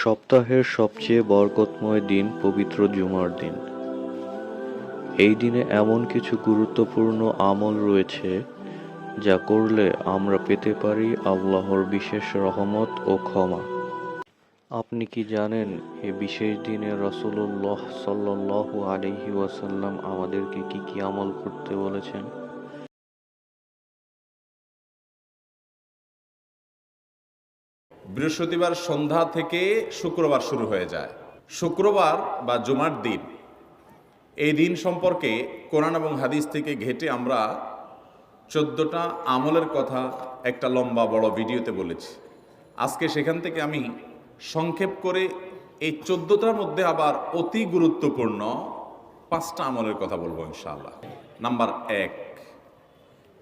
সপ্তাহের সবচেয়ে বরকতময় দিন পবিত্র জুমার দিন। এই দিনে এমন কিছু গুরুত্বপূর্ণ আমল রয়েছে যা করলে আমরা পেতে পারি আল্লাহর বিশেষ রহমত ও ক্ষমা। আপনি কি জানেন এ বিশেষ দিনে রাসূলুল্লাহ সাল্লাল্লাহু আলাইহি ওয়াসাল্লাম আমাদেরকে কি কি আমল করতে বলেছেন? বৃহস্পতিবার সন্ধ্যা থেকে শুক্রবার শুরু হয়ে যায়। শুক্রবার বা জুমার দিন, এই দিন সম্পর্কে কোরআন এবং হাদিস থেকে ঘেঁটে আমরা 14টা আমলের কথা একটা লম্বা বড় ভিডিওতে বলেছি। আজকে সেখান থেকে আমি সংক্ষেপ করে এই 14টার মধ্যে আবার অতি গুরুত্বপূর্ণ 5টা আমলের কথা বলবো ইনশাআল্লাহ। নাম্বার 1,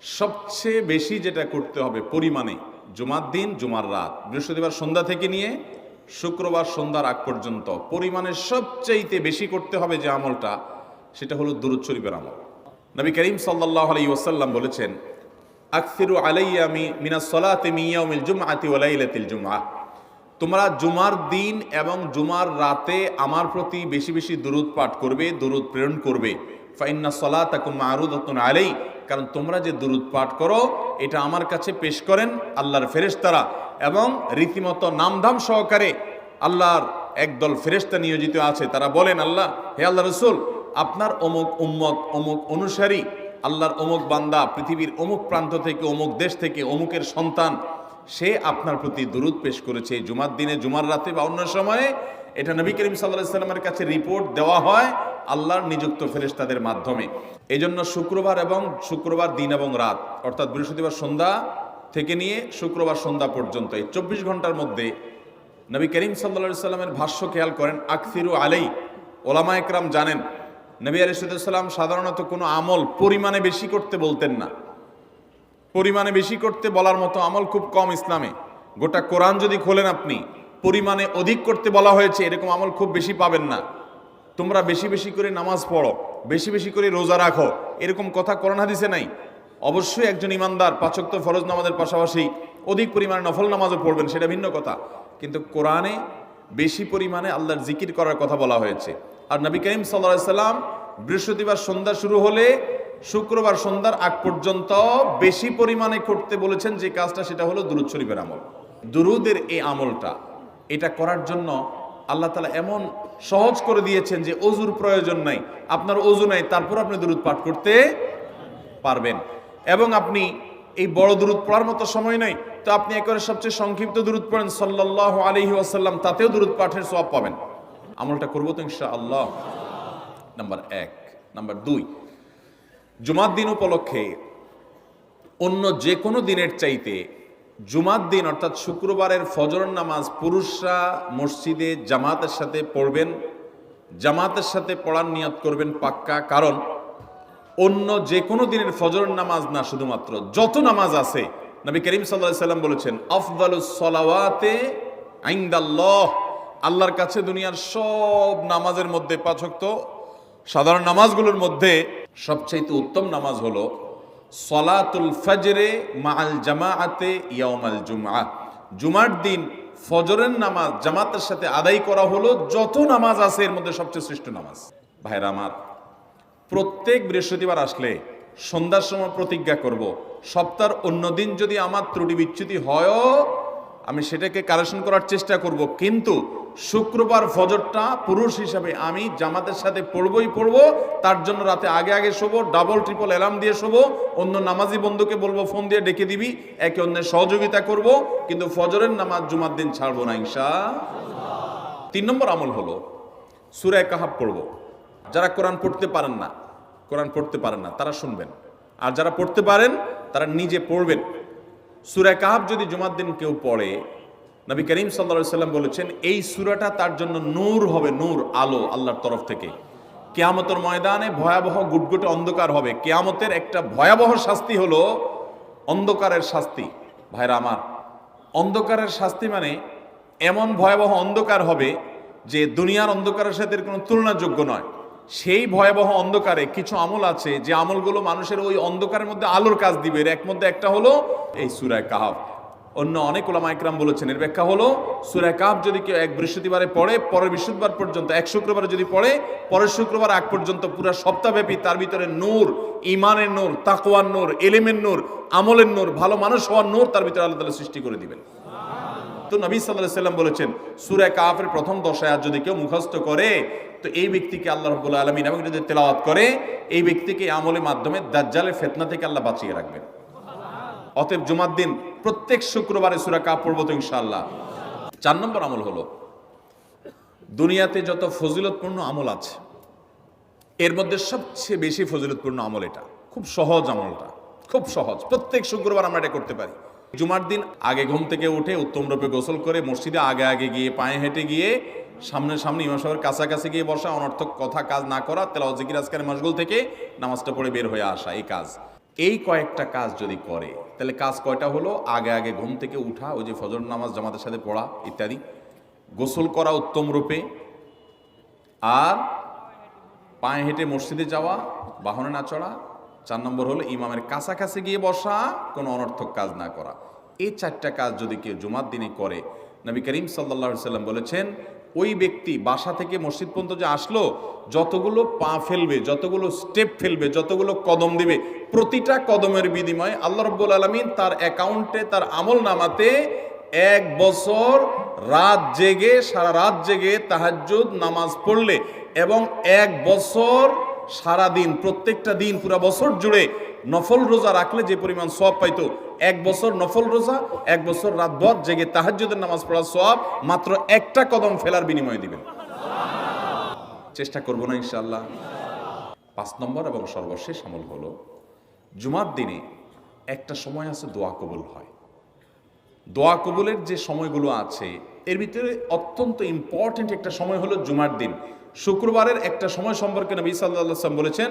সবচেয়ে বেশি যেটা করতে হবে পরিমাণে, জুমার দিন জুমার রাত, বৃহস্পতিবার সন্ধ্যা থেকে নিয়ে শুক্রবার সন্ধ্যার আগ পর্যন্ত পরিমাণে সবচাইতে বেশি করতে হবে যে আমলটা, সেটা হলো দুরূদ শরীফের আমল। নবী করিম সাল্লাল্লাহু আলাইহি ওয়াসাল্লাম বলেছেন, আকসিরু আলাইয়া মিনাস সালাতি মিন ইয়াউমিল জুমআতি ওয়া লাইলাতিল জুমআহ, তোমরা জুমার দিন এবং জুমার রাতে আমার প্রতি বেশি বেশি দুরূদ পাঠ করবে, দুরূদ প্রেরণ করবে। ফা ইন্না সালাতাকুম মা'রুদাতুন আলাই, কারণ তোমরা যে দুরূদ পাঠ করো এটা আমার কাছে পেশ করেন আল্লাহর ফেরেশতারা, এবং রীতিমতো নামধাম সহকারে আল্লাহর একদল ফেরেশতা নিয়োজিত আছে। তারা বলেন, আল্লাহ, হে আল্লাহ রসুল, আপনার অমুক উম্মত, অমুক অনুসারী, আল্লাহর অমুক বান্দা পৃথিবীর অমুক প্রান্ত থেকে, অমুক দেশ থেকে, অমুকের সন্তান, সে আপনার প্রতি দুরূদ পেশ করেছে জুমার দিনে, জুমার রাতে বা অন্য সময়ে। এটা নবী করিম সাল্লাল্লাহু আলাইহি ওয়াসাল্লামের কাছে রিপোর্ট দেওয়া হয় আল্লাহর নিযুক্ত ফেরেশতাদের মাধ্যমে। এই জন্য শুক্রবার এবং শুক্রবার দিন এবং রাত, অর্থাৎ বৃহস্পতিবার সন্ধ্যা থেকে নিয়ে শুক্রবার সন্ধ্যা পর্যন্ত এই 24 ঘন্টার মধ্যে নবী করিম সাল্লাল্লাহু আলাইহি ওয়াসাল্লামের ভাষ্য খেয়াল করেন, আকসিরু আলাই। ওলামা একরাম জানেন নবী আলাইহিস সালাম সাধারণত কোনো আমল পরিমাণে বেশি করতে বলতেন না। পরিমাণে বেশি করতে বলার মতো আমল খুব কম ইসলামে। গোটা কোরআন যদি খোলেন আপনি, পরিমাণে অধিক করতে বলা হয়েছে এরকম আমল খুব বেশি পাবেন না। তোমরা বেশি বেশি করে নামাজ পড়ো, বেশি বেশি করে রোজা রাখো, এরকম কথা কোরআন হাদিসে নাই। অবশ্যই একজন ইমানদার 5 ওয়াক্ত ফরজ নামাজের পাশাপাশি অধিক পরিমাণে নফল নামাজও পড়বেন, সেটা ভিন্ন কথা। কিন্তু কোরআনে বেশি পরিমাণে আল্লাহর জিকির করার কথা বলা হয়েছে। আর নবী করিম সাল্লাল্লাহু আলাইহি সাল্লাম বৃহস্পতিবার সন্ধ্যা শুরু হলে শুক্রবার সন্ধ্যার আগ পর্যন্ত বেশি পরিমাণে করতে বলেছেন যে কাজটা, সেটা হলো দুরূদ শরীফের আমল। দুরূদের এই আমলটা, এটা করার জন্য আল্লাহ তাআলা এমন সহজ করে দিয়েছেন যে ওযুর প্রয়োজন নাই। আপনার ওযু নাই, তারপর আপনি দুরূদ পাঠ করতে পারবেন। এবং আপনি এই বড় দুরূদ পড়ার মতো সময় নাই, তো আপনি একেবারে সবচেয়ে সংক্ষিপ্ত দুরূদ পড়েন সাল্লাল্লাহু আলাইহি ওয়াসাল্লাম, তাতেও দুরূদ পাঠের সওয়াব পাবেন। আমলটা করব তো ইনশাআল্লাহ। নাম্বার 1। নাম্বার 2, জুমার দিন উপলক্ষে অন্য যে কোনো দিনের চাইতে জুমার দিন অর্থাৎ শুক্রবারের ফজরের নামাজ পুরুষরা মসজিদে জামাতের সাথে পড়বেন। জামাতের সাথে পড়ার নিয়ত করবেন পাক্কা, কারণ অন্য যে কোনো দিনের ফজরের নামাজ না, শুধুমাত্র যত নামাজ আছে, নবী করিম সাল্লাল্লাহু আলাইহি সাল্লাম বলেছেন, আফদালুস সালাওয়াতে ইনদাল্লাহ, আল্লাহর কাছে দুনিয়ার সব নামাজের মধ্যে 5 ওয়াক্ত সাধারণ নামাজগুলোর মধ্যে সবচেয়ে উত্তম নামাজ হলো সলাতুল ফজরে মাআল জামাআতে ইয়াউমাল জুমআহ, জুমার দিন ফজরের নামাজ জামাতের সাথে আদায় করা হলো যত নামাজ আছে এর মধ্যে সবচেয়ে শ্রেষ্ঠ নামাজ। ভাইরা আমার, প্রত্যেক বৃহস্পতিবার আসলে সন্ধ্যার সময় প্রতিজ্ঞা করব, সপ্তাহের অন্য দিন যদি আমার ত্রুটি বিচ্যুতি হয়ও আমি সেটাকে কারেকশন করার চেষ্টা করব, কিন্তু শুক্রবার ফজরটা পুরুষ হিসাবে আমি জামাতের সাথে পড়বই পড়বো। তার জন্য রাতে আগে আগে শোবো, ডাবল ট্রিপল অ্যালার্ম দিয়ে শোবো, অন্য নামাজি বন্ধুকে বলবো ফোন দিয়ে ডেকে দিবি, একে অন্যের সহযোগিতা করব, কিন্তু ফজরের নামাজ জুমার দিন ছাড়বো না ইনশাআল্লাহ। 3 নম্বর আমল হলো সূরা কাহাফ পড়বো। যারা কোরআন পড়তে পারেন না তারা শুনবেন, আর যারা পড়তে পারেন তারা নিজে পড়বেন। সূরা কাহাফ যদি জুমার দিন কেউ পড়ে, নবী করিম সাল্লাল্লাহু আলাইহি সাল্লাম বলেছেন এই সূরাটা তার জন্য নূর হবে, নূর, আলো আল্লাহর তরফ থেকে। কিয়ামতের ময়দানে ভয়াবহ গুটগুটে অন্ধকার হবে। কিয়ামতের একটা ভয়াবহ শাস্তি হলো অন্ধকারের শাস্তি। ভাইরা আমার, অন্ধকারের শাস্তি মানে এমন ভয়াবহ অন্ধকার হবে যে দুনিয়ার অন্ধকারের সাথে কোনো তুলনাযোগ্য নয়। সেই ভয়াবহ অন্ধকারে কিছু আমল আছে যে আমলগুলো মানুষের ওই অন্ধকারের মধ্যে আলোর কাজ দিবে। এর মধ্যে একটা হলো এই সূরা কাহাফ। অন্য অনেক ওলামা ইকরাম বলেছেন এর ব্যাখ্যা হলো সূরা কাহফ যদি কেউ এক বৃহস্পতিবারে পড়ে, পরের বৃহস্পতিবার পর্যন্ত, এক শুক্রবারে যদি পড়ে, পরের শুক্রবার আগ পর্যন্ত পুরো সপ্তাহব্যাপী তার ভিতরে নূর, ঈমানের নূর, তাকওয়ার নূর, ইলমের নূর, আমলের নূর, ভালো মানুষ হওয়ার নূর তার ভিতরে আল্লাহ তাআলা সৃষ্টি করে দিবেন। তো নবী সাল্লাল্লাহু আলাইহি সাল্লাম বলেছেন সূরা কাহফের প্রথম 10 আয়াত যদি কেউ মুখস্থ করে তো এই ব্যক্তিকে আল্লাহ রাব্বুল আলামিন, এবং যদি তেলাওয়াত করে এই ব্যক্তিকে আমলের মাধ্যমে দাজ্জালের ফিতনা থেকে আল্লাহ বাঁচিয়ে রাখবেন। অতএব জুমার দিন প্রত্যেক শুক্রবারে সূরা কাহফ পড়ব তো ইনশাআল্লাহ। 4 নম্বর আমল হলো, দুনিয়াতে যত ফজিলতপূর্ণ আমল আছে এর মধ্যে সবচেয়ে বেশি ফজিলতপূর্ণ আমল এটা। খুব সহজ আমলটা, খুব সহজ, প্রত্যেক শুক্রবার আমরা এটা করতে পারি। জুমার দিন আগে ঘুম থেকে উঠে উত্তম রূপে গোসল করে মসজিদে আগে আগে গিয়ে পায়ে হেঁটে গিয়ে সামনে সামনে ইমাম সাহেবের কাছাকাছি গিয়ে বসা, অনর্থক কথা কাজ না করা, তেলাওয়াত জিকির আজকারে মশগুল থেকে নামাজটা পড়ে বের হয়ে আসা, এই কাজ, এই কয়েকটা কাজ যদি করে তাহলে কাজ কয়টা হলো? আগে আগে ঘুম থেকে উঠা, ওই যে ফজর নামাজ জামাতের সাথে পড়া ইত্যাদি, গোসল করা উত্তম রূপে, আর পায়ে হেঁটে মসজিদে যাওয়া, বাহনে না চড়া। 4 নম্বর হলো ইমামের কাছাকাছি গিয়ে বসা, কোনো অনর্থক কাজ না করা। এই 4টা কাজ যদি কেউ জুমার দিনে করে, নবী করিম সাল্লাল্লাহু আলাইহি সাল্লাম বলেছেন ওই ব্যক্তি বাসা থেকে মসজিদ পর্যন্ত যে আসলো, যতগুলো পা ফেলবে, যতগুলো স্টেপ ফেলবে, যতগুলো কদম দিবে, প্রতিটা কদমের বিনিময়ে আল্লাহ রাব্বুল আলামিন তার অ্যাকাউন্টে, তার আমল নামাতে 1 বছর রাত জেগে, সারা রাত জেগে তাহাজ্জুদ নামাজ পড়লে এবং 1 বছর সারা দিন, প্রত্যেকটা দিন পুরা বছর জুড়ে নফল রোজা রাখলে যে পরিমাণ সওয়াব পাইতো, 1 বছর নফল রোজা, 1 বছর রাতভর জেগে তাহাজ্জুদের নামাজ পড়ার সওয়াব মাত্র একটা কদম ফেলার বিনিময়ে দিবেন। চেষ্টা করব না ইনশাআল্লাহ। 5 নম্বর এবং সর্বশেষ আমল হলো, জুমার দিনে একটা সময় আছে দোয়া কবুল হয়। দোয়া কবুলের যে সময়গুলো আছে এর ভিতরে অত্যন্ত ইম্পর্টেন্ট একটা সময় হলো জুমার দিন। শুক্রবারের একটা সময় সম্পর্কে নবী সাল্লাল্লাহু আলাইহি ওয়াসাল্লাম বলেছেন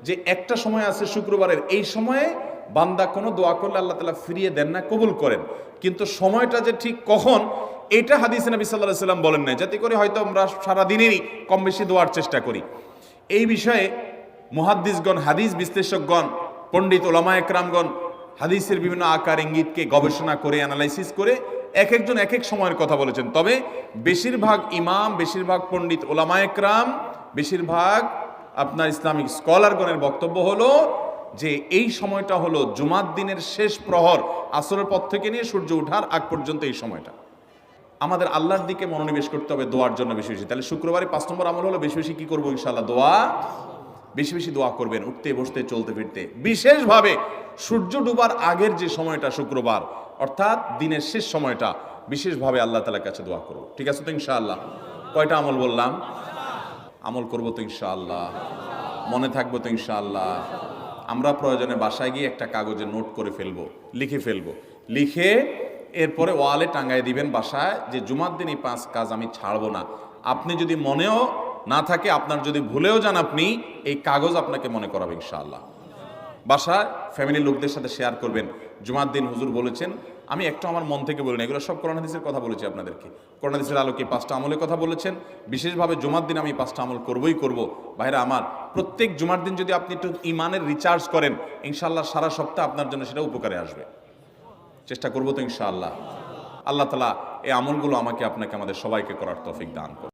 যে একটা সময় আছে শুক্রবারের, এই সময়ে বান্দা কোনো দোয়া করলে আল্লাহ তাআলা ফিরিয়ে দেন না, কবুল করেন। কিন্তু সময়টা যে ঠিক কখন এটা হাদিসে নবী সাল্লাল্লাহু আলাইহি ওয়াসাল্লাম বলেন না, যাতে করে হয়তো আমরা সারা দিনেরই কম বেশি দোয়ার চেষ্টা করি। এই বিষয়ে মুহাদ্দিসগণ, হাদিস বিশ্লেষকগণ, পণ্ডিত ওলামা একরামগণ হাদিসের বিভিন্ন আকার ইঙ্গিতকে গবেষণা করে, অ্যানালাইসিস করে এক একজন এক এক সময়ের কথা বলেছেন। তবে বেশিরভাগ ইমাম, বেশিরভাগ পণ্ডিত ওলামা একরাম, বেশিরভাগ আপনার ইসলামিক স্কলারগণের বক্তব্য হলো যে এই সময়টা হলো জুমার দিনের শেষ প্রহর, আসরের পর থেকে নিয়ে সূর্য ওঠার আগ পর্যন্ত এই সময়টা। আমাদের আল্লাহর দিকে মনোনিবেশ করতে হবে দোয়ার জন্য বেশি বেশি। তাহলে শুক্রবারে 5 নম্বর আমল হলো বেশি বেশি কি করবো ইনশাআল্লাহ? দোয়া, বেশি বেশি দোয়া করবেন, উঠতে বসতে চলতে ফিরতে। বিশেষভাবে সূর্য ডুবার আগের যে সময়টা শুক্রবার, অর্থাৎ দিনের শেষ সময়টা, বিশেষভাবে আল্লাহ তাআলার কাছে দোয়া করব। ঠিক আছে তো ইনশাআল্লাহ? কয়টা আমল বললাম? আমল করব তো ইনশাআল্লাহ? মনে থাকবো তো ইনশাআল্লাহ? আমরা প্রয়োজনে বাসায় গিয়ে একটা কাগজে নোট করে ফেলবো, লিখে ফেলবো, লিখে এরপরে ওয়ালে টাঙ্গায় দিবেন বাসায় যে জুমার দিন এই 5 কাজ আমি ছাড়বো না। আপনি যদি মনেও না থাকে, আপনার যদি ভুলেও যান, আপনি এই কাগজ আপনাকে মনে করাবে ইনশাআল্লাহ। বাসায় ফ্যামিলির লোকদের সাথে শেয়ার করবেন। জুমার দিন হুজুর বলেছেন, আমি একটা আমার মন থেকে বলিনি, এগুলো সব কোরআন হাদিসের কথা বলেছি আপনাদেরকে। কোরআন হাদিসের আলোকে 5টা আমলের কথা বলেছেন, বিশেষভাবে জুমার দিন আমি 5টা আমল করবই করব। ভাইরা আমার, প্রত্যেক জুমার দিন যদি আপনি একটু ইমানের রিচার্জ করেন, ইনশাআল্লাহ সারা সপ্তাহ আপনার জন্য সেটা উপকারে আসবে। চেষ্টা করবো তো ইনশাআল্লাহ? আল্লাহ তাআলা এই আমলগুলো আমাকে, আপনাকে, আমাদের সবাইকে করার তৌফিক দান করুন।